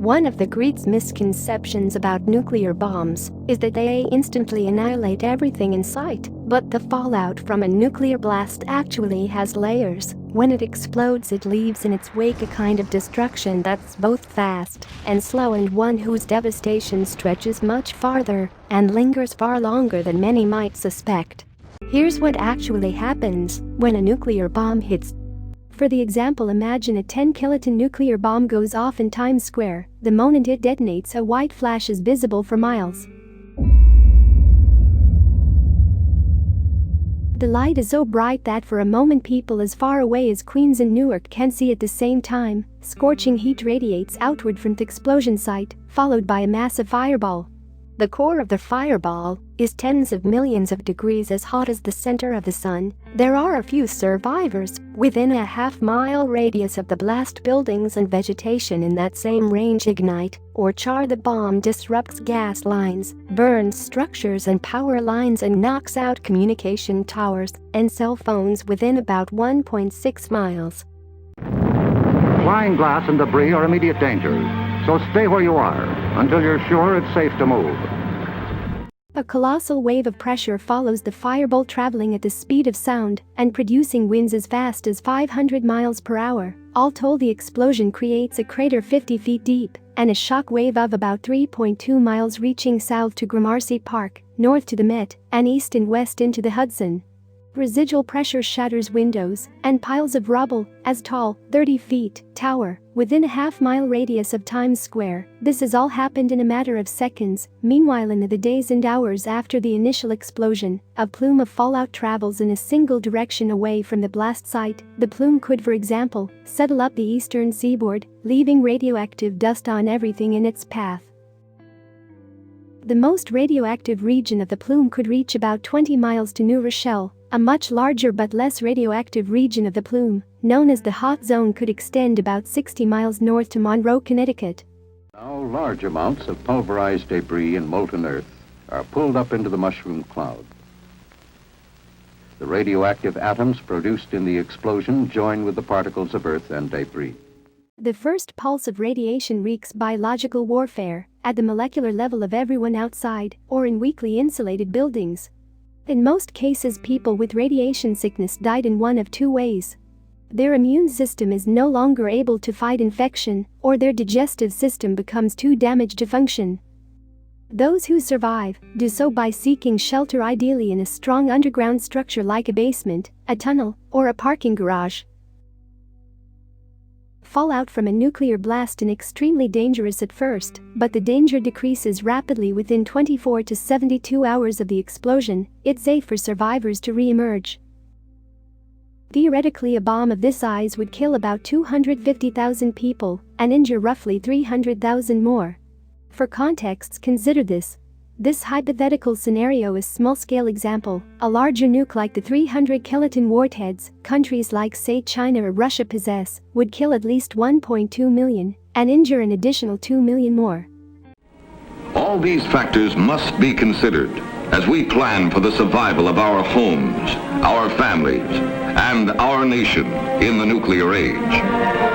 One of the greatest misconceptions about nuclear bombs is that they instantly annihilate everything in sight, but the fallout from a nuclear blast actually has layers. When it explodes, it leaves in its wake a kind of destruction that's both fast and slow, and one whose devastation stretches much farther and lingers far longer than many might suspect. Here's what actually happens when a nuclear bomb hits. For the example, imagine a 10-kiloton nuclear bomb goes off in Times Square. The moment it detonates, a white flash is visible for miles. The light is so bright that for a moment people as far away as Queens and Newark can see at the same time. Scorching heat radiates outward from the explosion site, followed by a massive fireball. The core of the fireball is tens of millions of degrees as hot as the center of the sun. There are a few survivors within a half-mile radius of the blast. Buildings and vegetation in that same range ignite or char. The bomb disrupts gas lines, burns structures and power lines, and knocks out communication towers and cell phones within about 1.6 miles. Flying glass and debris are immediate dangers, so stay where you are until you're sure it's safe to move. A colossal wave of pressure follows the fireball, traveling at the speed of sound and producing winds as fast as 500 miles per hour. All told, the explosion creates a crater 50 feet deep and a shock wave of about 3.2 miles, reaching south to Gramercy Park, north to the Met, and east and west into the Hudson. Residual pressure shatters windows and piles of rubble as tall, 30 feet, tower within a half-mile radius of Times Square. This has all happened in a matter of seconds. Meanwhile, in the days and hours after the initial explosion, a plume of fallout travels in a single direction away from the blast site. The plume could, for example, settle up the eastern seaboard, leaving radioactive dust on everything in its path. The most radioactive region of the plume could reach about 20 miles to New Rochelle. A much larger but less radioactive region of the plume, known as the hot zone, could extend about 60 miles north to Monroe, Connecticut. Now, large amounts of pulverized debris and molten earth are pulled up into the mushroom cloud. The radioactive atoms produced in the explosion join with the particles of earth and debris. The first pulse of radiation wreaks biological warfare at the molecular level of everyone outside or in weakly insulated buildings. In most cases, people with radiation sickness died in one of two ways. Their immune system is no longer able to fight infection, or their digestive system becomes too damaged to function. Those who survive do so by seeking shelter, ideally in a strong underground structure like a basement, a tunnel, or a parking garage. Fallout from a nuclear blast is extremely dangerous at first, but the danger decreases rapidly within 24 to 72 hours of the explosion. It's safe for survivors to re-emerge. Theoretically, a bomb of this size would kill about 250,000 people and injure roughly 300,000 more. For context, consider this. This hypothetical scenario is a small-scale example. A larger nuke like the 300-kiloton warheads countries like, say, China or Russia possess would kill at least 1.2 million and injure an additional 2 million more. All these factors must be considered as we plan for the survival of our homes, our families, and our nation in the nuclear age.